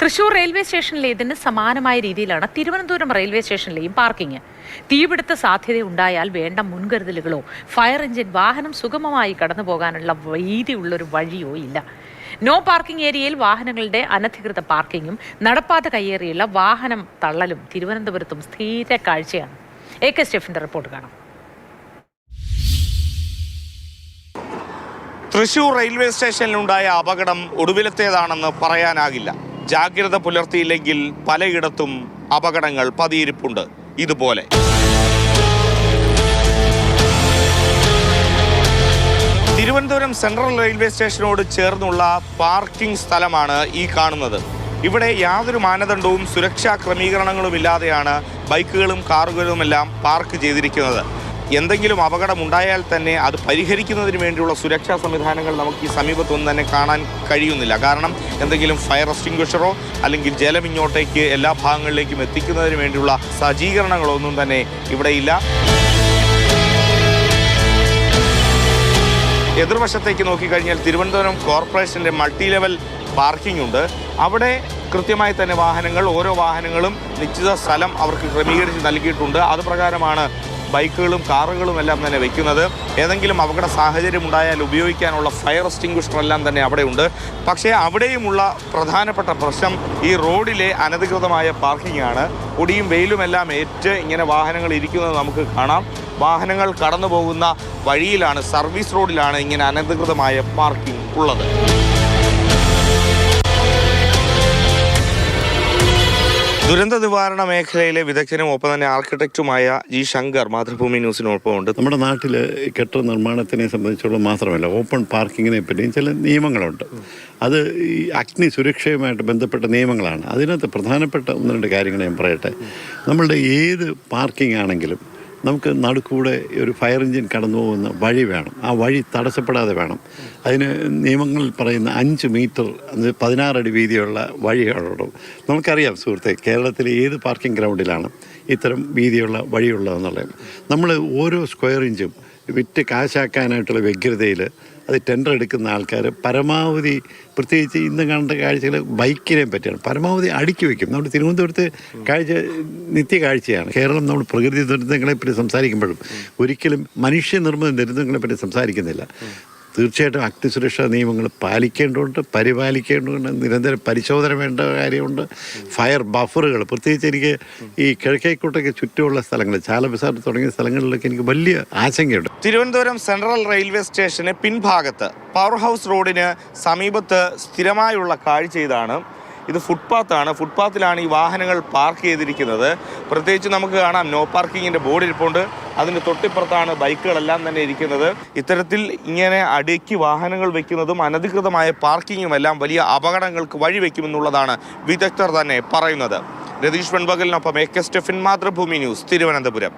Thrissur railway സ്റ്റേഷനിലേതിന് സമാനമായ രീതിയിലാണ് Thiruvananthapuram railway സ്റ്റേഷനിലെയും parking. തീപിടുത്ത സാധ്യതയുണ്ടായാൽ വേണ്ട മുൻകരുതലുകളോ ഫയർ എഞ്ചിൻ വാഹനം സുഗമമായി കടന്നു പോകാനുള്ള വീതിയുള്ളൊരു വഴിയോ ഇല്ല. നോ പാർക്കിംഗ് ഏരിയയിൽ വാഹനങ്ങളുടെ അനധികൃത പാർക്കിങ്ങും നടപ്പാത കയ്യേറിയുള്ള വാഹനം തള്ളലും തിരുവനന്തപുരത്തും സ്ഥിര കാഴ്ചയാണ്. AK സ്റ്റെഫിന്റെ റിപ്പോർട്ട് കാണാം. തൃശൂർ റെയിൽവേ സ്റ്റേഷനിലുണ്ടായ അപകടം ഒടുവിലത്തേതാണെന്ന് പറയാനാകില്ല. ജാഗ്രത പുലർത്തിയില്ലെങ്കിൽ പലയിടത്തും അപകടങ്ങൾ പതിയിരിപ്പുണ്ട്. ഇതുപോലെ തിരുവനന്തപുരം സെൻട്രൽ റെയിൽവേ സ്റ്റേഷനോട് ചേർന്നുള്ള പാർക്കിംഗ് സ്ഥലമാണ് ഈ കാണുന്നത്. ഇവിടെ യാതൊരു മാനദണ്ഡവും സുരക്ഷാ ക്രമീകരണങ്ങളും ഇല്ലാതെയാണ് ബൈക്കുകളും കാറുകളുമെല്ലാം പാർക്ക് ചെയ്തിരിക്കുന്നത്. എന്തെങ്കിലും അപകടം ഉണ്ടായാൽ തന്നെ അത് പരിഹരിക്കുന്നതിന് വേണ്ടിയുള്ള സുരക്ഷാ സംവിധാനങ്ങൾ നമുക്ക് ഈ സമീപത്തൊന്നും തന്നെ കാണാൻ കഴിയുന്നില്ല. കാരണം എന്തെങ്കിലും ഫയർ എക്സ്റ്റിംഗ്വിഷറോ അല്ലെങ്കിൽ ജലം ഇങ്ങോട്ടേക്ക് എല്ലാ ഭാഗങ്ങളിലേക്കും എത്തിക്കുന്നതിന് വേണ്ടിയുള്ള സജ്ജീകരണങ്ങളൊന്നും തന്നെ ഇവിടെയില്ല. എതിർവശത്തേക്ക് നോക്കിക്കഴിഞ്ഞാൽ തിരുവനന്തപുരം കോർപ്പറേഷൻ്റെ മൾട്ടി ലെവൽ പാർക്കിംഗ് ഉണ്ട്. അവിടെ കൃത്യമായി തന്നെ ഓരോ വാഹനങ്ങളും നിശ്ചിത സ്ഥലം അവർക്ക് ക്രമീകരിച്ച് നൽകിയിട്ടുണ്ട്. അതുപ്രകാരമാണ് ബൈക്കുകളും കാറുകളും എല്ലാം തന്നെ വയ്ക്കുന്നത്. ഏതെങ്കിലും അപകട സാഹചര്യം ഉണ്ടായാൽ ഉപയോഗിക്കാനുള്ള ഫയർ എക്സ്റ്റിംഗ്വിഷർ എല്ലാം തന്നെ അവിടെയുണ്ട്. പക്ഷേ അവിടെയുമുള്ള പ്രധാനപ്പെട്ട പ്രശ്നം ഈ റോഡിലെ അനധികൃതമായ പാർക്കിംഗ് ആണ്. പൊടിയും വെയിലുമെല്ലാം ഏറ്റ് ഇങ്ങനെ വാഹനങ്ങൾ ഇരിക്കുന്നത് നമുക്ക് കാണാം. വാഹനങ്ങൾ കടന്നു പോകുന്ന വഴിയിലാണ്, സർവീസ് റോഡിലാണ് ഇങ്ങനെ അനധികൃതമായ പാർക്കിംഗ് ഉള്ളത്. ദുരന്ത നിവാരണ മേഖലയിലെ വിദഗ്ധനും ഒപ്പം തന്നെ ആർക്കിടെക്റ്റുമായ ജി ശങ്കർ മാതൃഭൂമി ന്യൂസിനൊപ്പം ഉണ്ട്. നമ്മുടെ നാട്ടിൽ കെട്ടിട നിർമ്മാണത്തിനെ സംബന്ധിച്ചുള്ള മാത്രമല്ല, ഓപ്പൺ പാർക്കിങ്ങിനെ പറ്റിയും ചില നിയമങ്ങളുണ്ട്. അത് ഈ അഗ്നി സുരക്ഷയുമായിട്ട് ബന്ധപ്പെട്ട നിയമങ്ങളാണ്. അതിനകത്ത് പ്രധാനപ്പെട്ട 1-2 കാര്യങ്ങൾ ഞാൻ പറയട്ടെ. നമ്മളുടെ ഏത് പാർക്കിംഗ് ആണെങ്കിലും നമുക്ക് നടുക്കൂടെ ഒരു ഫയർ എഞ്ചിൻ കടന്നു പോകുന്ന വഴി വേണം. ആ വഴി തടസ്സപ്പെടാതെ വേണം. അതിന് നിയമങ്ങളിൽ പറയുന്ന 5 മീറ്റർ 16 അടി വീതിയുള്ള വഴികളുള്ളൂ. നമുക്കറിയാം സുഹൃത്തെ, കേരളത്തിലെ ഏത് പാർക്കിംഗ് ഗ്രൗണ്ടിലാണ് ഇത്തരം വീതിയുള്ള വഴിയുള്ളതെന്നുള്ളത്. നമ്മൾ ഓരോ സ്ക്വയർ ഇഞ്ചും വിറ്റ് കാശാക്കാനായിട്ടുള്ള വ്യഗ്രതയിൽ അത് ടെൻഡർ എടുക്കുന്ന ആൾക്കാർ പരമാവധി, പ്രത്യേകിച്ച് ഇന്ന് കണ്ട കാഴ്ചകൾ ബൈക്കിനെ പറ്റിയാണ്, പരമാവധി അടുക്കി വയ്ക്കും. നമ്മുടെ തിരുവനന്തപുരത്ത് കാഴ്ച നിത്യ കാഴ്ചയാണ്. കേരളം നമ്മൾ പ്രകൃതി ദുരന്തങ്ങളെപ്പറ്റി സംസാരിക്കുമ്പോഴും ഒരിക്കലും മനുഷ്യനിർമ്മിത ദുരന്തങ്ങളെപ്പറ്റി സംസാരിക്കുന്നില്ല. തീർച്ചയായിട്ടും അഗ്നിസുരക്ഷാ നിയമങ്ങൾ പാലിക്കേണ്ടതുണ്ട്, പരിപാലിക്കേണ്ടതുണ്ട്, നിരന്തരം പരിശോധന വേണ്ട കാര്യമുണ്ട്. ഫയർ ബഫറുകൾ, പ്രത്യേകിച്ച് എനിക്ക് ഈ കിഴക്കേക്കോട്ടൊക്കെ ചുറ്റുമുള്ള സ്ഥലങ്ങൾ, ചാലബസാർ തുടങ്ങിയ സ്ഥലങ്ങളിലൊക്കെ എനിക്ക് വലിയ ആശങ്കയുണ്ട്. തിരുവനന്തപുരം സെൻട്രൽ റെയിൽവേ സ്റ്റേഷന് പിൻഭാഗത്ത് പവർ ഹൗസ് റോഡിന് സമീപത്ത് സ്ഥിരമായുള്ള കാഴ്ച ഇതാണ്. ഇത് ഫുട്പാത്താണ്. ഫുട്പാത്തിലാണ് ഈ വാഹനങ്ങൾ പാർക്ക് ചെയ്തിരിക്കുന്നത്. പ്രത്യേകിച്ച് നമുക്ക് കാണാം നോ പാർക്കിങ്ങിൻ്റെ ബോർഡ് ഇരിപ്പുണ്ട്. അതിന് തൊട്ടിപ്പുറത്താണ് ബൈക്കുകളെല്ലാം തന്നെ ഇരിക്കുന്നത്. ഇത്തരത്തിൽ ഇങ്ങനെ അടുക്കി വാഹനങ്ങൾ വയ്ക്കുന്നതും അനധികൃതമായ പാർക്കിങ്ങും എല്ലാം വലിയ അപകടങ്ങൾക്ക് വഴിവെക്കുമെന്നുള്ളതാണ് വിദഗ്ധർ തന്നെ പറയുന്നത്. രതീഷ് വെൺപകലിനൊപ്പം AK സ്റ്റെഫിൻ, മാതൃഭൂമി ന്യൂസ്, തിരുവനന്തപുരം.